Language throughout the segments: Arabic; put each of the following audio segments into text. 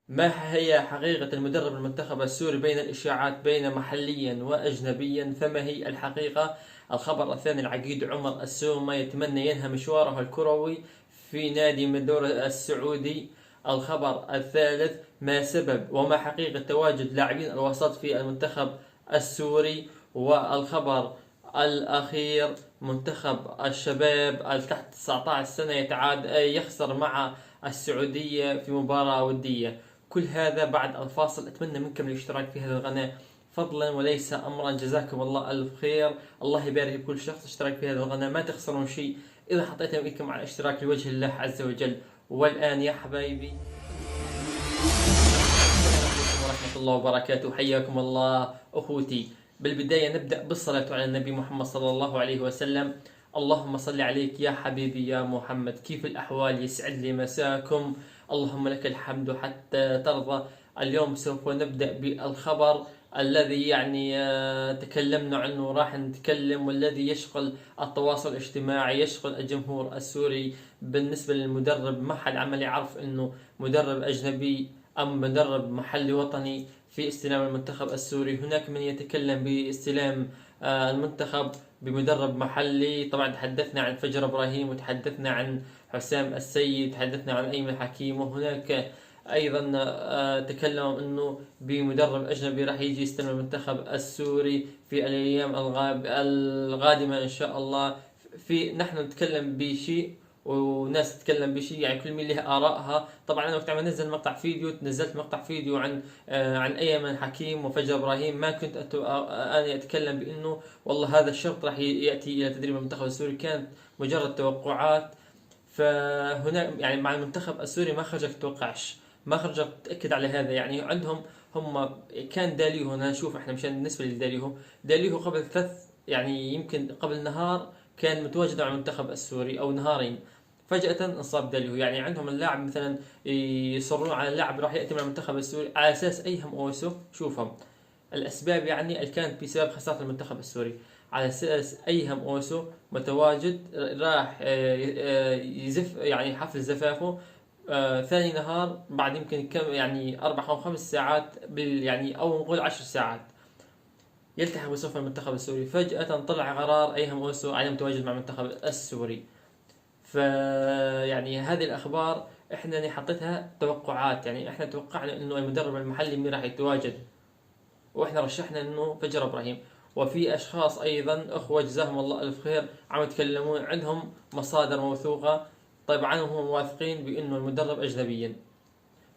ما هي حقيقة المدرب المنتخب السوري بين الإشاعات بين محليا وأجنبيا؟ فما هي الحقيقة؟ الخبر الثاني: العقيد عمر السومة يتمنى ينهي مشواره الكروي في نادي من الدوري السعودي. الخبر الثالث: ما سبب وما حقيقة تواجد لاعبين الوسط في المنتخب السوري. والخبر الأخير: منتخب الشباب التحت 19 سنة يتعاد يخسر مع السعودية في مباراة ودية. كل هذا بعد الفاصل. أتمنى منكم الاشتراك في هذه القناة فضلا وليس أمرا. جزاكم الله ألف خير. الله يبارك بكل شخص اشترك في هذه القناة، ما تخسرون شيء إذا حطيتم إيدكم على الاشتراك لوجه الله عز وجل. والآن يا حبايبي، السلام عليكم ورحمة الله وبركاته. حياكم الله أخوتي. بالبداية نبدأ بالصلاة على النبي محمد صلى الله عليه وسلم. اللهم صل عليك يا حبيبي يا محمد. كيف الأحوال؟ يسعد لي مساكم. اللهم لك الحمد حتى ترضى. اليوم سوف نبدأ بالخبر الذي تكلمنا عنه، راح نتكلم، والذي يشغل التواصل الاجتماعي، يشغل الجمهور السوري. بالنسبة للمدرب، ما حد عمل يعرف انه مدرب اجنبي ام مدرب محلي وطني في استلام المنتخب السوري. هناك من يتكلم باستلام المنتخب بمدرب محلي. طبعا تحدثنا عن فجر ابراهيم، وتحدثنا عن حسام السيد، تحدثنا عن ايمن الحكيم، وهناك ايضا تكلموا انه بمدرب اجنبي راح يجي يستلم المنتخب السوري في الايام القادمه ان شاء الله. نحن نتكلم بشيء وناس تتكلم بشيء، يعني كل مين له آرائها. طبعا أنا وقت ما نزل مقطع فيديو، نزلت مقطع فيديو عن أيمن حكيم وفجر إبراهيم، ما كنت أنا أتكلم بأنه والله هذا الشرط راح يأتي إلى تدريب المنتخب السوري. كانت مجرد توقعات. فهنا يعني مع المنتخب السوري ما خرجك تتوقعش، ما خرجك تأكد على هذا. يعني عندهم هم كان داليو. أنا نشوف احنا مشان بالنسبة داليو قبل يعني يمكن قبل نهار كان متواجد مع المنتخب السوري او نهارين. فجأة انصاب داليو. يعني عندهم اللاعب مثلا يصرون على اللاعب راح يأتي مع المنتخب السوري على اساس ايهم اوسو. شوفهم الاسباب يعني اللي كانت بسبب خسارة المنتخب السوري، على اساس ايهم اوسو متواجد راح يزف يعني حفل زفافه ثاني نهار بعد يمكن كم يعني 4 أو 5 ساعات يعني او نقول 10 ساعات يلتحق بصف المنتخب السوري. فجأة طلع قرار ايهم اوسو عدم التواجد مع المنتخب السوري. يعني هذه الاخبار احنا حطيتها توقعات. يعني احنا توقعنا انه المدرب المحلي مين راح يتواجد، واحنا رشحنا انه فجر ابراهيم. وفي اشخاص ايضا اخوه جزاهم الله الف خير عم يتكلمون عندهم مصادر موثوقه، طبعا هم واثقين بانه المدرب اجنبيا.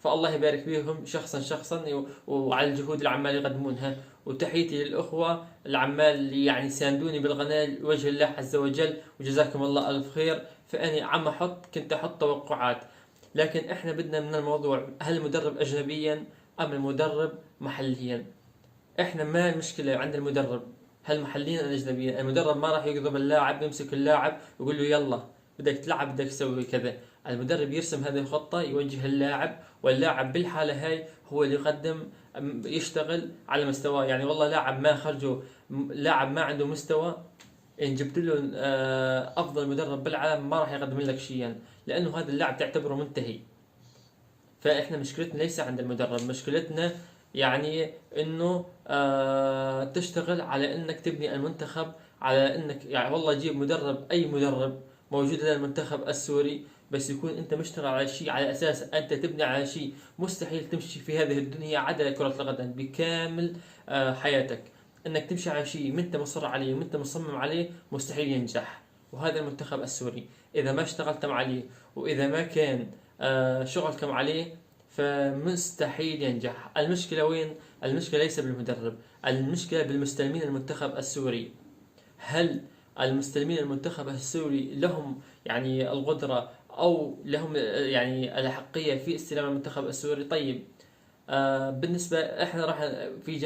فالله يبارك فيهم شخصا شخصا وعلى الجهود اللي عمال يقدمونها. وتحيتي للأخوة العمال اللي يعني ساندوني بالقناة لوجه الله عز وجل، وجزاكم الله ألف خير. فأني كنت أحط توقعات، لكن إحنا بدنا من الموضوع هل المدرب أجنبيا أم المدرب محليا. إحنا ما المشكلة عند المدرب هل محليا أم أجنبيا. المدرب ما راح يقضب اللاعب، يمسك اللاعب ويقول له يلا بدك تلعب بدك تسوي كذا. المدرب يرسم هذه الخطة، يوجه اللاعب، واللاعب بالحالة هاي هو اللي يقدم يشتغل على مستواه. يعني والله لاعب ما خرجه، لاعب ما عنده مستوى، إن جبت له أفضل مدرب بالعالم ما راح يقدم لك شيئا، لأنه هذا اللاعب تعتبره منتهي. فإحنا مشكلتنا ليس عند المدرب، مشكلتنا يعني إنه تشتغل على إنك تبني المنتخب، على إنك يعني والله جيب مدرب، أي مدرب موجود لدى المنتخب السوري، بس يكون أنت مشتغل على شيء، على أساس أنت تبني على شيء. مستحيل تمشي في هذه الدنيا عدا كرة القدم بكامل حياتك. انك تمشي على شيء ما انت مصر عليه وما انت مصمم عليه مستحيل ينجح. وهذا المنتخب السوري اذا ما اشتغلتم عليه، واذا ما كان شغلكم عليه، فمستحيل ينجح. المشكلة وين؟ المشكلة ليس بالمدرب، المشكلة بالمستلمين المنتخب السوري. هل المستلمين المنتخب السوري لهم يعني القدرة أو لهم يعني الأحقية في استلام المنتخب السوري؟ طيب بالنسبة احنا راح في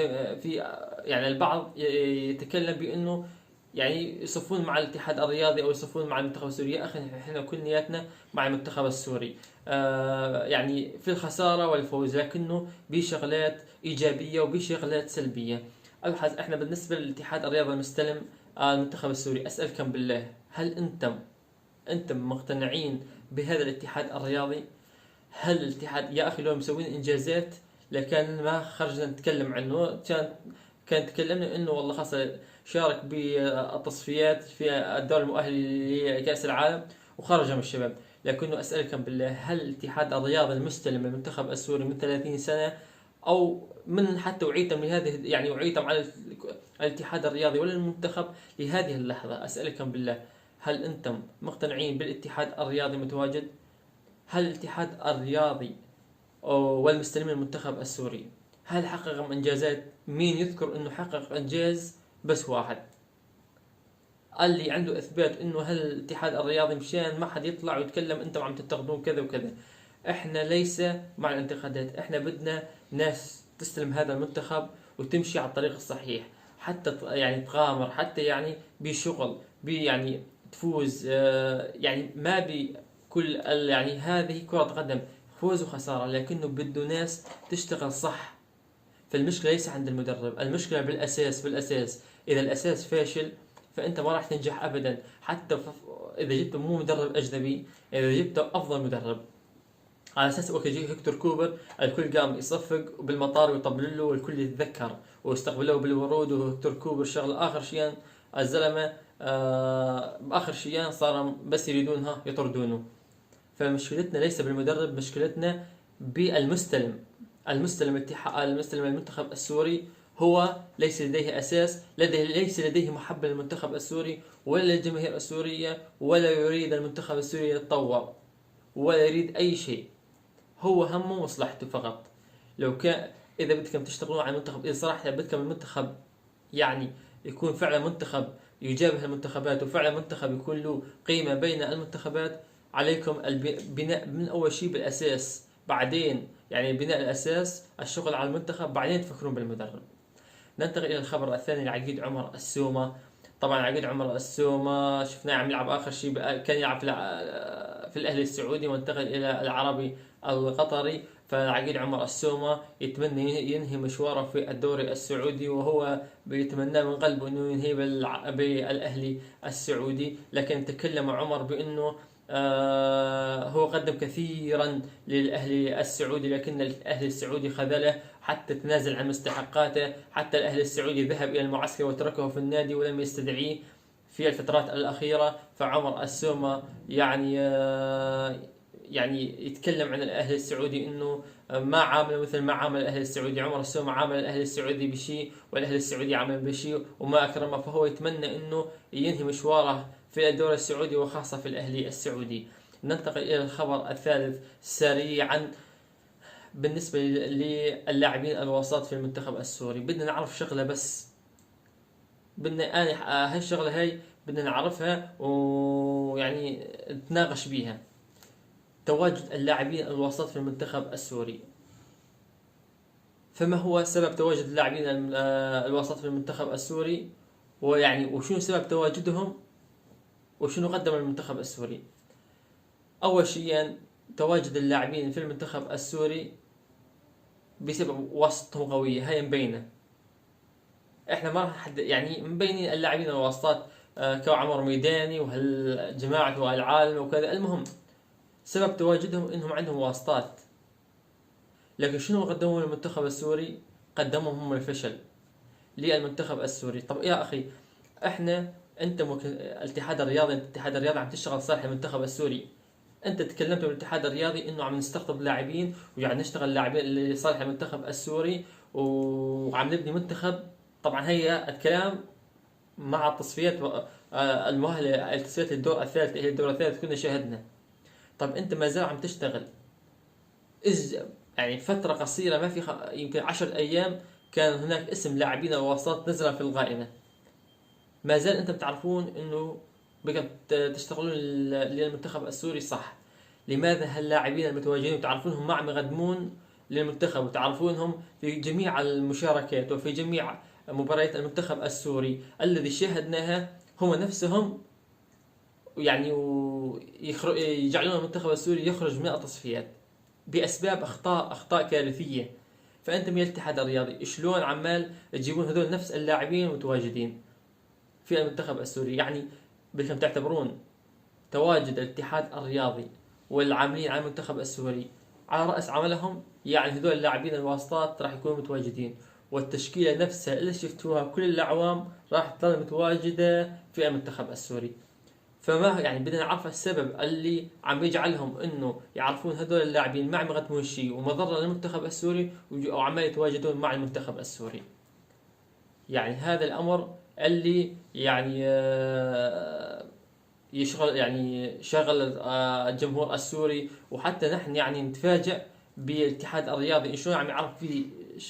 يعني البعض يتكلم بأنه يعني يصفون مع الاتحاد الرياضي او يصفون مع المنتخب السوري. يا اخي احنا كل نياتنا مع المنتخب السوري، يعني في الخسارة والفوز، لكنه بشغلات ايجابية وبشغلات سلبية. ابحث احنا بالنسبة للاتحاد الرياضي المستلم المنتخب السوري، اسألكم بالله هل انتم مقتنعين بهذا الاتحاد الرياضي؟ هل الاتحاد يا اخي لو مسوين انجازات لكان ما خرجنا نتكلم عنه، كان تكلمنا انه والله خلاص شارك بالتصفيات في الدور المؤهل لكأس العالم وخرج من الشباب. لكنه اسالكم بالله، هل الاتحاد الرياضي المستلم للمنتخب السوري من 30 سنه او من حتى وعيتم لهذه، يعني وعيتم على الاتحاد الرياضي ولا المنتخب لهذه اللحظه، اسالكم بالله هل انتم مقتنعين بالاتحاد الرياضي متواجد؟ هل الاتحاد الرياضي والمستلمين المنتخب السوري هل حقق انجازات؟ مين يذكر انه حقق انجاز بس واحد؟ اللي عنده اثبات انه هل الاتحاد الرياضي مشان ما حد يطلع ويتكلم انتم عم تنتقدون كذا وكذا. احنا ليس مع الانتقادات، احنا بدنا ناس تستلم هذا المنتخب وتمشي على الطريق الصحيح، حتى يعني تغامر، حتى يعني بشغل يعني تفوز، يعني ما بكل يعني هذه كرة قدم فوز وخسارة، لكنه بده ناس تشتغل صح. فالمشكلة ليس عند المدرب، المشكلة بالأساس. إذا الأساس فاشل فأنت ما راح تنجح أبدا، حتى إذا جبت مو مدرب أجنبي، إذا جبت أفضل مدرب. على أساس وقت يجي هيكتور كوبر الكل قام يصفق بالمطار ويطبل له والكل يتذكر واستقبلوه بالورود، وهيكتور كوبر شغل آخر شيء الزلمة آخر شيء صار بس يريدونها يطردونه. فمشكلتنا ليس بالمدرب، مشكلتنا بالمستلم. المستلم المنتخب السوري هو ليس لديه أساس، ليس لديه محبة للمنتخب السوري ولا للجماهير السورية، ولا يريد المنتخب السوري يتطور ولا يريد أي شيء. هو همه مصلحته فقط. لو كان إذا بدكم تشتغلون على المنتخب، إذا صراحة بدكم المنتخب يعني يكون فعلا منتخب يجابه المنتخبات وفعلا منتخب يكون له قيمة بين المنتخبات، عليكم البناء من أول شيء بالأساس، بعدين يعني بناء الأساس الشغل على المنتخب، بعدين تفكرون بالمدرب. ننتقل إلى الخبر الثاني لعقيد عمر السومة. طبعا عقيد عمر السومة شفناه عم يلعب آخر شيء كان يلعب في الأهلي السعودي وانتقل إلى العربي القطري. فعقيد عمر السومة يتمنى ينهي مشواره في الدوري السعودي، وهو بيتمنى من قلبه انه ينهي بالاهلي السعودي. لكن تكلم عمر بانه هو قدم كثيرا للاهلي السعودي، لكن الاهلي السعودي خذله حتى تنازل عن مستحقاته، حتى الاهلي السعودي ذهب الى المعسكر وتركه في النادي ولم يستدعيه في الفترات الاخيره. فعمر السومة يعني يتكلم عن الاهلي السعودي انه ما عامله مثل ما عامل الاهلي السعودي. عمر السومة عامل الاهلي السعودي بشيء والاهلي السعودي عامل بشيء وما اكرمه، فهو يتمنى انه ينهي مشواره في الدوري السعودي وخاصة في الاهلي السعودي. ننتقل الى الخبر الثالث سريعا. بالنسبة للاعبين الوسط في المنتخب السوري بدنا نعرف شغلة بس، بدنا هالشغلة هاي بدنا نعرفها ويعني نتناقش بيها. تواجد اللاعبين الوسط في المنتخب السوري، فما هو سبب تواجد اللاعبين الوسط في المنتخب السوري؟ ويعني وشنو سبب تواجدهم وشنو قدم المنتخب السوري؟ أول شيء تواجد اللاعبين في المنتخب السوري بسبب وسطهم قوية، هاي مبينة. احنا ما راح حد يعني مبينين اللاعبين الوسطات كعمر ميداني وهالجماعة والعالم وكذا. المهم سبب تواجدهم انهم عندهم واسطات، لكن شنو قدموا للمنتخب السوري؟ قدمهم هم الفشل للمنتخب السوري. طب يا اخي احنا انت الاتحاد الرياضي، الاتحاد الرياضي عم تشتغل صالح المنتخب السوري. انت تكلمت بالاتحاد الرياضي انه عم نستقطب لاعبين وقاعد نشتغل لاعبين لصالح المنتخب السوري وعم نبني منتخب. طبعا هي الكلام مع التصفيات المؤهله، التصفيات الدور الثالث، هي الدور الثالث كنا شاهدنا. طب انت ما زال عم تشتغل يعني فترة قصيرة ما في يمكن 10 أيام كان هناك اسم لاعبين الوسط نزل في القائمة. ما زال أنتم تعرفون أنه بقى تشتغلون للمنتخب السوري صح. لماذا هاللاعبين المتواجدين وتعرفونهم ما عم يقدمون للمنتخب وتعرفونهم في جميع المشاركات وفي جميع مباريات المنتخب السوري الذي شاهدناها هم نفسهم يعني يجعلون المنتخب السوري يخرج من التصفيات باسباب اخطاء كارثيه. فانتم يا الاتحاد الرياضي شلون عمال تجيبون هذول نفس اللاعبين متواجدين في المنتخب السوري؟ يعني بدكم تعتبرون تواجد الاتحاد الرياضي والعاملين على المنتخب السوري على رأس عملهم يعني هذول اللاعبين الواسطات راح يكونوا متواجدين، والتشكيلة نفسها اللي شفتوها كل الأعوام راح تظل متواجدة في المنتخب السوري. فما يعني بدنا نعرف السبب اللي عم يجعلهم انه يعرفون هذول اللاعبين ما عم يقدمون شيء ومضره للمنتخب السوري وعمال يتواجدون مع المنتخب السوري. يعني هذا الامر اللي يعني يشغل يعني شغل الجمهور السوري، وحتى نحن يعني نتفاجئ بالاتحاد الرياضي شلون عم يعرف فيه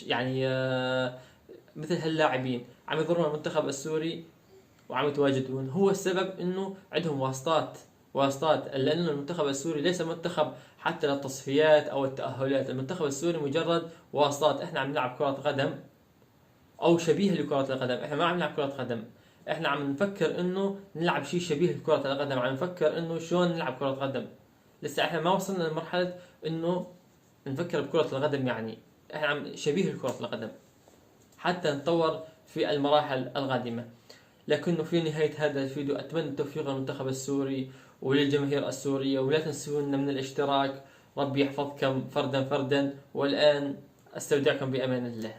يعني مثل هاللاعبين عم يضرون المنتخب السوري وعم يتواجدون. هو السبب انه عندهم واسطات لانه المنتخب السوري ليس منتخب حتى للتصفيات او التاهلات، المنتخب السوري مجرد واسطات. احنا عم نلعب كره قدم او شبيه لكره القدم، احنا ما عم نلعب كره قدم، احنا عم نفكر انه نلعب شيء شبيه لكره القدم، عم نفكر انه شلون نلعب كره قدم. لسه احنا ما وصلنا لمرحله انه نفكر بكره القدم، يعني احنا عم شبيه لكره القدم حتى نطور في المراحل القادمه. لكنه في نهاية هذا الفيديو أتمنى التوفيق للمنتخب السوري وللجماهير السورية، ولا تنسون من الاشتراك. ربي يحفظكم فردا فردا، والآن أستودعكم بأمان الله.